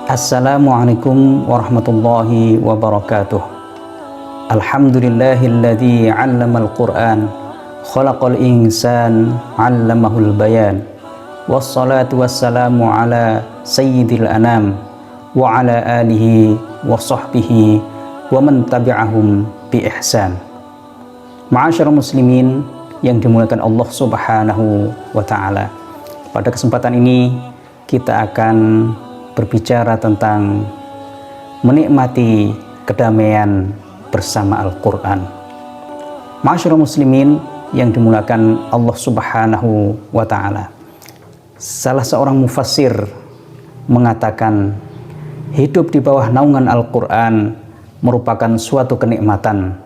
Assalamualaikum warahmatullahi wabarakatuh. Alhamdulillahilladzi 'allamal Qur'an, khalaqal insan 'allamahul bayan. Wassalatu wassalamu ala sayyidil anam wa ala alihi wa sahbihi wa man tabi'ahum bi ihsan. Ma'asyiral muslimin yang dimuliakan Allah Subhanahu wa taala. Pada kesempatan ini kita akan berbicara tentang menikmati kedamaian bersama Al-Quran. Ma'asyiral muslimin yang dimuliakan Allah Subhanahu wa ta'ala. Salah seorang mufassir mengatakan hidup di bawah naungan Al-Quran merupakan suatu kenikmatan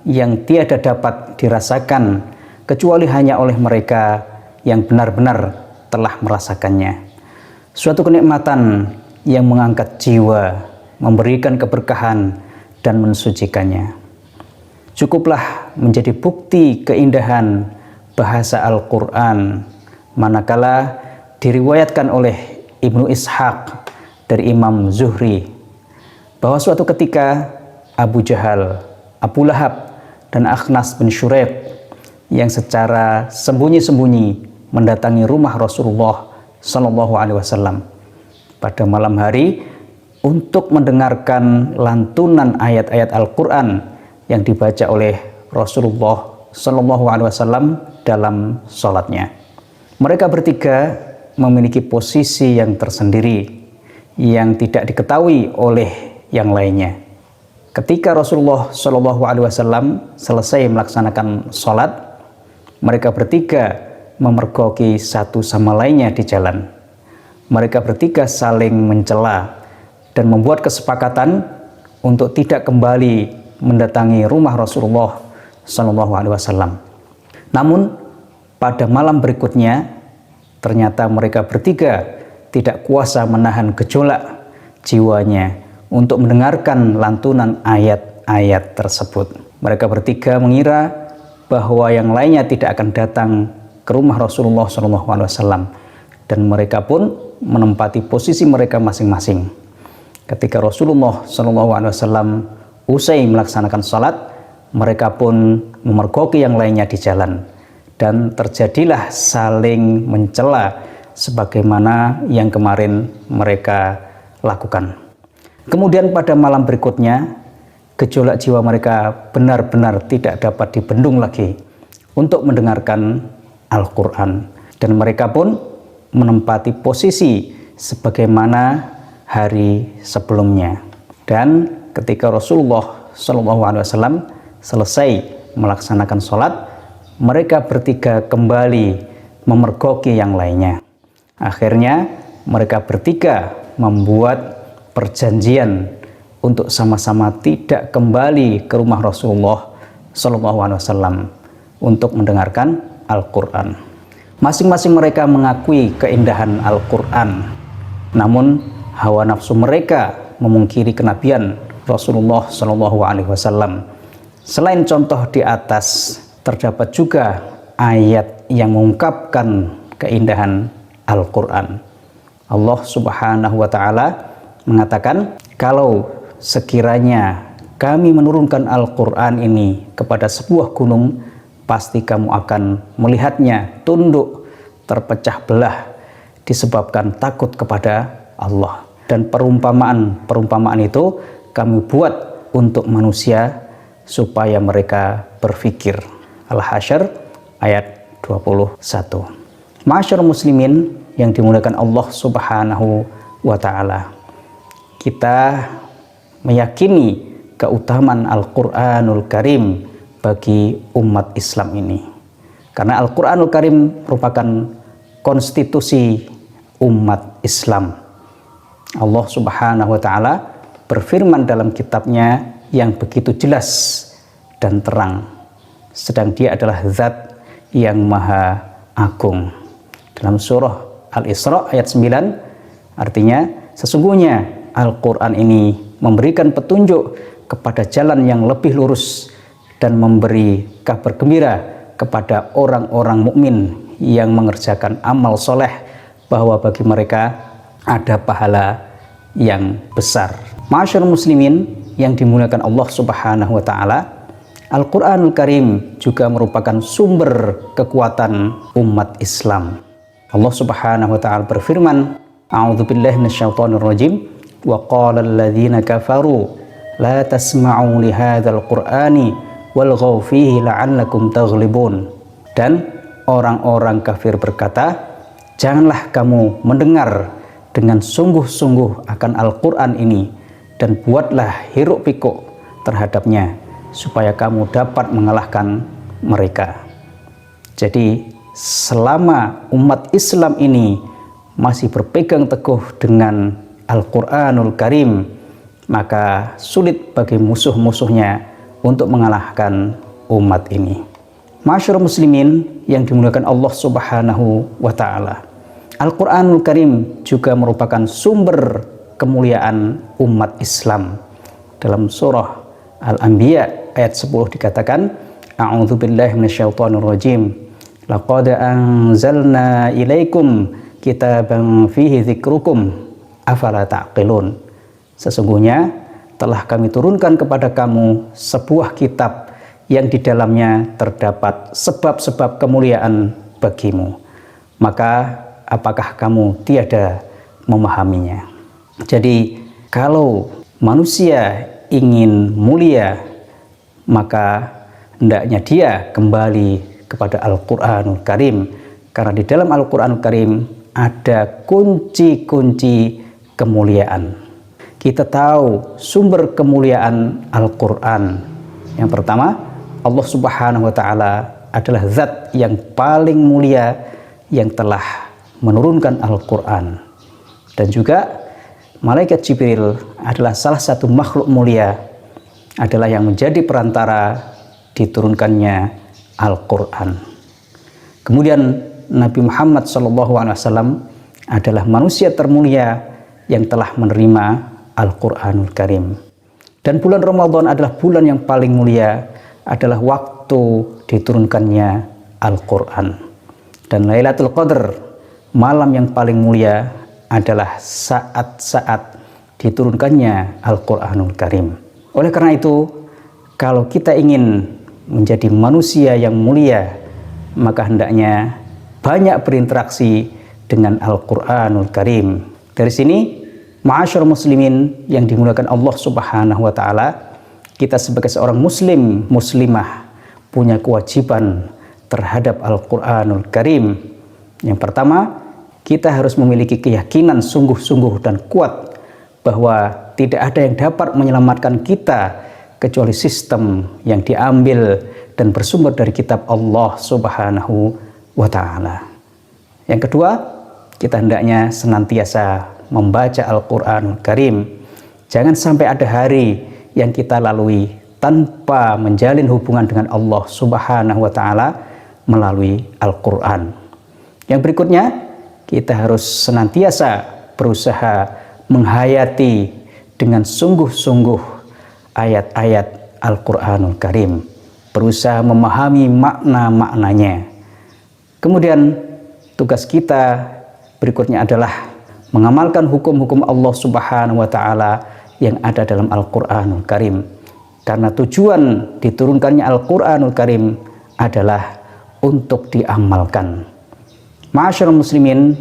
yang tiada dapat dirasakan kecuali hanya oleh mereka yang benar-benar telah merasakannya. Suatu kenikmatan yang mengangkat jiwa, memberikan keberkahan dan mensucikannya. Cukuplah menjadi bukti keindahan bahasa Al-Quran manakala diriwayatkan oleh Ibnu Ishaq dari Imam Zuhri bahwa suatu ketika Abu Jahal, Abu Lahab dan Akhnas bin Syuraiq yang secara sembunyi-sembunyi mendatangi rumah Rasulullah Sallallahu Alaihi Wasallam pada malam hari untuk mendengarkan lantunan ayat-ayat Al-Quran yang dibaca oleh Rasulullah Sallallahu Alaihi Wasallam dalam sholatnya. Mereka bertiga memiliki posisi yang tersendiri yang tidak diketahui oleh yang lainnya. Ketika Rasulullah Sallallahu Alaihi Wasallam selesai melaksanakan sholat, mereka bertiga memergoki satu sama lainnya di jalan. Mereka bertiga saling mencela dan membuat kesepakatan untuk tidak kembali mendatangi rumah Rasulullah SAW. Namun pada malam berikutnya ternyata mereka bertiga tidak kuasa menahan gejolak jiwanya untuk mendengarkan lantunan ayat-ayat tersebut. Mereka bertiga mengira bahwa yang lainnya tidak akan datang ke rumah Rasulullah SAW, dan mereka pun menempati posisi mereka masing-masing. Ketika Rasulullah SAW usai melaksanakan salat, mereka pun memergoki yang lainnya di jalan, dan terjadilah saling mencela sebagaimana yang kemarin mereka lakukan. Kemudian pada malam berikutnya, gejolak jiwa mereka benar-benar tidak dapat dibendung lagi untuk mendengarkan Al-Quran, dan mereka pun menempati posisi sebagaimana hari sebelumnya. Dan ketika Rasulullah SAW selesai melaksanakan sholat, mereka bertiga kembali memergoki yang lainnya. Akhirnya mereka bertiga membuat perjanjian untuk sama-sama tidak kembali ke rumah Rasulullah SAW untuk mendengarkan Al-Quran. Masing-masing mereka mengakui keindahan Al-Quran, namun hawa nafsu mereka memungkiri kenabian Rasulullah SAW. Selain contoh di atas, terdapat juga ayat yang mengungkapkan keindahan Al-Quran. Allah Subhanahu wa Ta'ala mengatakan, kalau sekiranya kami menurunkan Al-Quran ini kepada sebuah gunung, pasti kamu akan melihatnya tunduk terpecah belah disebabkan takut kepada Allah. Dan perumpamaan itu kami buat untuk manusia supaya mereka berpikir. Al-Hasyr ayat 21. Ma'asyiral muslimin yang dimuliakan Allah Subhanahu wa ta'ala, kita meyakini keutamaan Al-Quranul Karim bagi umat Islam ini, karena Al-Quranul Karim merupakan konstitusi umat Islam. Allah Subhanahu wa ta'ala berfirman dalam kitabnya yang begitu jelas dan terang, sedang dia adalah zat yang maha agung. Dalam surah Al-Isra ayat 9, artinya sesungguhnya Al-Quran ini memberikan petunjuk kepada jalan yang lebih lurus dan memberi kabar gembira kepada orang-orang mukmin yang mengerjakan amal soleh bahwa bagi mereka ada pahala yang besar. Ma'asyiral muslimin yang dimuliakan Allah Subhanahu wa taala, Al-Qur'anul Karim juga merupakan sumber kekuatan umat Islam. Allah Subhanahu wa taala berfirman, A'udzubillahi minasyaitonirrajim, wa qala alladzina kafaru la tasma'u li hadzal qur'ani walghaw fihi la'allakum taghlibun. Dan orang-orang kafir berkata, janganlah kamu mendengar dengan sungguh-sungguh akan Al-Qur'an ini dan buatlah hiruk pikuk terhadapnya supaya kamu dapat mengalahkan mereka. Jadi selama umat Islam ini masih berpegang teguh dengan Al-Quranul Karim, maka sulit bagi musuh-musuhnya untuk mengalahkan umat ini. Ma'asyiral muslimin yang dimuliakan Allah Subhanahu wa taala, Al-Quranul Karim juga merupakan sumber kemuliaan umat Islam. Dalam surah Al-Anbiya ayat 10 dikatakan, A'udzubillahi minasyaitonirrajim, laqad anzalna ilaikum kitaban fihi dzikrukum afala ta'qilun. Sesungguhnya telah kami turunkan kepada kamu sebuah kitab yang di dalamnya terdapat sebab-sebab kemuliaan bagimu. Maka apakah kamu tiada memahaminya? Jadi kalau manusia ingin mulia, maka hendaknya dia kembali kepada Al-Quranul Karim, karena di dalam Al-Quranul Karim ada kunci-kunci kemuliaan. Kita tahu sumber kemuliaan Al-Quran. Yang pertama, Allah Subhanahu wa taala adalah zat yang paling mulia yang telah menurunkan Al-Quran. Dan juga Malaikat Jibril adalah salah satu makhluk mulia, adalah yang menjadi perantara diturunkannya Al-Quran. Kemudian Nabi Muhammad SAW adalah manusia termulia yang telah menerima Al-Quranul Karim. Dan bulan Ramadan adalah bulan yang paling mulia, adalah waktu diturunkannya Al-Quran. Dan Lailatul Qadar, malam yang paling mulia, adalah saat-saat diturunkannya Al-Quranul Karim. Oleh karena itu, kalau kita ingin menjadi manusia yang mulia, maka hendaknya banyak berinteraksi dengan Al-Quranul Karim. Dari sini, ma'asyiral muslimin yang dimuliakan Allah Subhanahu wa taala, kita sebagai seorang muslim, muslimah punya kewajiban terhadap Al-Quranul Karim. Yang pertama, kita harus memiliki keyakinan sungguh-sungguh dan kuat bahwa tidak ada yang dapat menyelamatkan kita kecuali sistem yang diambil dan bersumber dari kitab Allah Subhanahu wa taala. Yang kedua, kita hendaknya senantiasa membaca Al-Quranul Karim. Jangan sampai ada hari yang kita lalui tanpa menjalin hubungan dengan Allah Subhanahu wa taala melalui Al-Quran. Yang berikutnya, kita harus senantiasa berusaha menghayati dengan sungguh-sungguh ayat-ayat Al-Quranul Karim, berusaha memahami makna-maknanya. Kemudian tugas kita berikutnya adalah mengamalkan hukum-hukum Allah Subhanahu wa taala yang ada dalam Al-Quranul Karim. Karena tujuan diturunkannya Al-Quranul Karim adalah untuk diamalkan. Ma'asyiral muslimin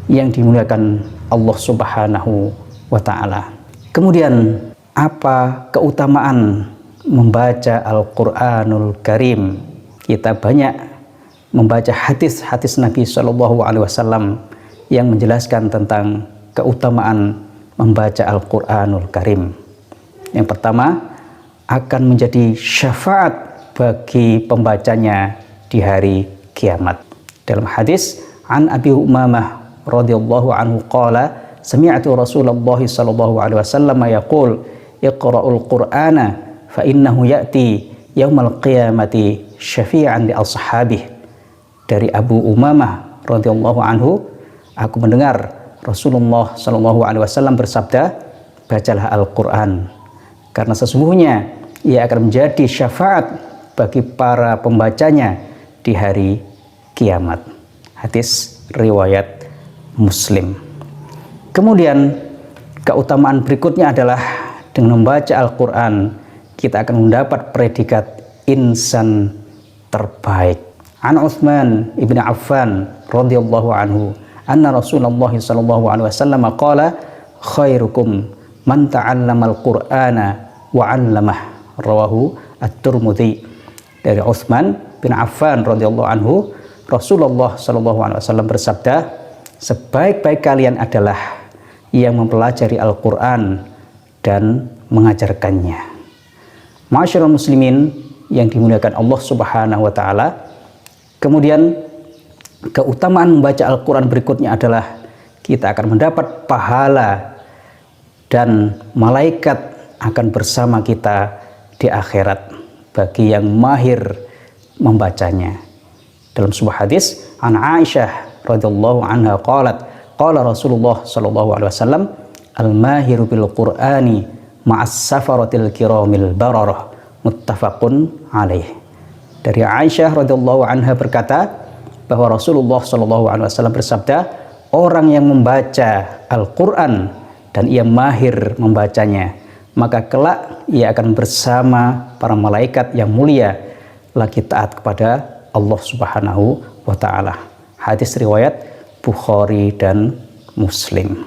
yang dimuliakan Allah Subhanahu wa taala. Kemudian apa keutamaan membaca Al-Quranul Karim? Kita banyak membaca hadis-hadis Nabi Shallallahu Alaihi Wasallam yang menjelaskan tentang keutamaan membaca Al-Quranul Karim. Yang pertama, akan menjadi syafaat bagi pembacanya di hari kiamat. Dalam hadis an Abi Umamah radhiyallahu anhu qala sami'tu Rasulullah sallallahu alaihi wasallam yaqul iqra'ul Qur'ana fa innahu ya'ti yaumal qiyamati syafi'an li ashabihi. Dari Abu Umamah radhiyallahu anhu, aku mendengar Rasulullah sallallahu alaihi wasallam bersabda, bacalah Al-Qur'an karena sesungguhnya ia akan menjadi syafaat bagi para pembacanya di hari kiamat. Hadis riwayat Muslim. Kemudian keutamaan berikutnya adalah dengan membaca Al-Quran kita akan mendapat predikat insan terbaik. An Utsman ibn Affan radhiyallahu anhu anna Rasulullah sallallahu alaihi wasallam qala khairukum man ta'allama al-Qur'ana wa 'allamah, rawahu At-Tirmidzi. Dari Utsman bin Affan radhiyallahu anhu, Rasulullah sallallahu alaihi wasallam bersabda, sebaik-baik kalian adalah yang mempelajari Al-Qur'an dan mengajarkannya. Ma'asyiral muslimin yang dimuliakan Allah Subhanahu wa taala, kemudian keutamaan membaca Al-Quran berikutnya adalah kita akan mendapat pahala dan malaikat akan bersama kita di akhirat bagi yang mahir membacanya. Dalam sebuah hadis, an Aisyah radhiyallahu anha qalat, qala Rasulullah sallallahu alaihi wasallam, al-mahiru bil Qur'ani ma'as safaratil kiramil bararah, muttafaqun alaih. Dari Aisyah radhiyallahu anha berkata bahwa Rasulullah sallallahu alaihi wasallam bersabda, orang yang membaca Al-Qur'an dan ia mahir membacanya, maka kelak ia akan bersama para malaikat yang mulia lagi taat kepada Allah Subhanahu wa taala. Hadis riwayat Bukhari dan Muslim.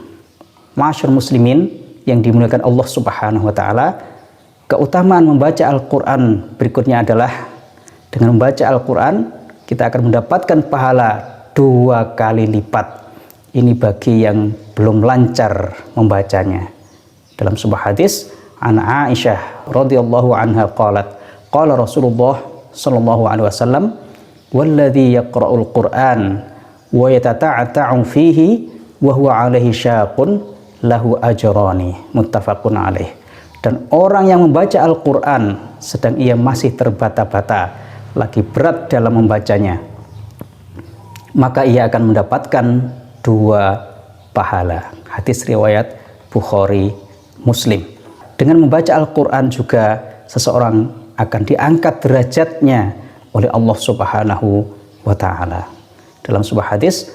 Ma'asyiral muslimin yang dimuliakan Allah Subhanahu wa taala, keutamaan membaca Al-Qur'an berikutnya adalah dengan membaca Al-Qur'an kita akan mendapatkan pahala 2 kali lipat. Ini bagi yang belum lancar membacanya. Dalam sebuah hadis, an Aisyah radhiyallahu anha qalat, qala Rasulullah sallallahu alaihi wasallam, walladzi yaqra'ul Qur'an wa yatata'ata'u fihi wa huwa 'alaihi syaqun lahu ajrani, muttafaqun alaih. Dan orang yang membaca Al-Qur'an sedang ia masih terbata-bata, lagi berat dalam membacanya, maka ia akan mendapatkan 2 pahala. Hadis riwayat Bukhari, Muslim. Dengan membaca Al-Quran juga seseorang akan diangkat derajatnya oleh Allah Subhanahu wa ta'ala. Dalam sebuah hadis,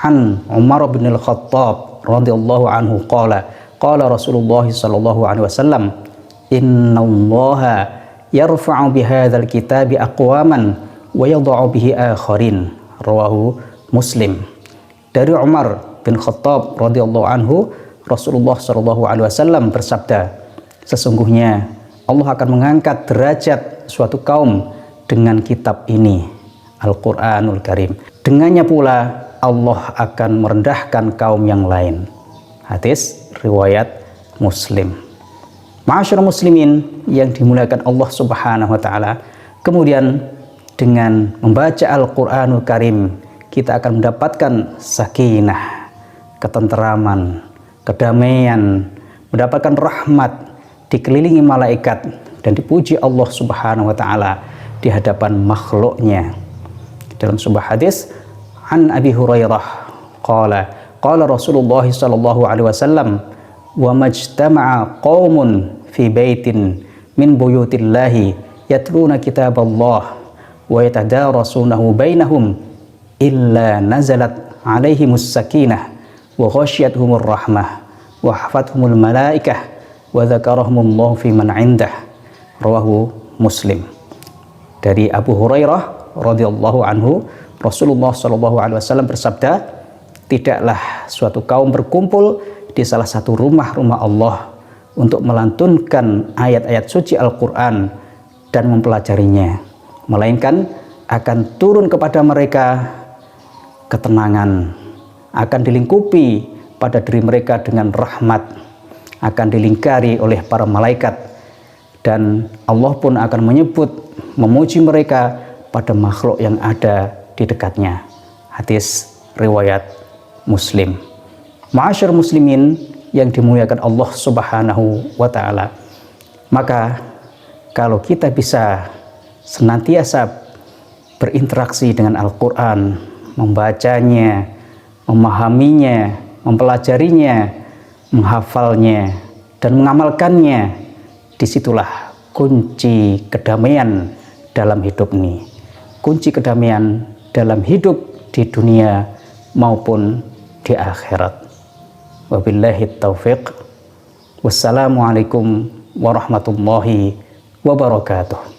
an Umar bin Al-Khattab radhiyallahu anhu qala, qala Rasulullah sallallahu alaihi wasallam, innallaha yarfa'u bihadzal kitabi aqwaman wa yadh'u bihi akharin, rawahu Muslim. Dari Umar bin Khattab radhiyallahu anhu, Rasulullah sallallahu alaihi wasallam bersabda, sesungguhnya Allah akan mengangkat derajat suatu kaum dengan kitab ini, Al-Qur'anul Karim. Dengannya pula Allah akan merendahkan kaum yang lain. Hadis riwayat Muslim. Ma'asyiral muslimin yang dimuliakan Allah Subhanahu wa taala, kemudian dengan membaca Al-Qur'anul Karim kita akan mendapatkan sakinah, ketenteraman, kedamaian, mendapatkan rahmat, dikelilingi malaikat dan dipuji Allah Subhanahu wa taala di hadapan makhluknya. Dalam sebuah hadis, an Abi Hurairah qala, qala Rasulullah sallallahu alaihi wasallam, wa majtama'a qaumun fi baitin min buyutillahi yatluna kitaballah wa yatadarasunahu bainahum illa nazalat alaihimus sakinah wa ghasyiyatuhumur rahmah wa hafathumul malaikah wa dzakarahumullahu fi man 'indah, rawahu Muslim. Dari Abu Hurairah radhiyallahu anhu, Rasulullah sallallahu alaihi wasallam bersabda, tidaklah suatu kaum berkumpul di salah satu rumah-rumah Allah untuk melantunkan ayat-ayat suci Al-Quran dan mempelajarinya, melainkan akan turun kepada mereka ketenangan, akan dilingkupi pada diri mereka dengan rahmat, akan dilingkari oleh para malaikat, dan Allah pun akan menyebut, memuji mereka pada makhluk yang ada di dekatnya. Hadis riwayat Muslim. Ma'asyiral muslimin yang dimuliakan Allah Subhanahu wa ta'ala, maka kalau kita bisa senantiasa berinteraksi dengan Al-Quran, membacanya, memahaminya, mempelajarinya, menghafalnya, dan mengamalkannya, disitulah kunci kedamaian dalam hidup ini, kunci kedamaian dalam hidup di dunia maupun di akhirat. Wabillahi taufiq. Wassalamualaikum warahmatullahi wabarakatuh.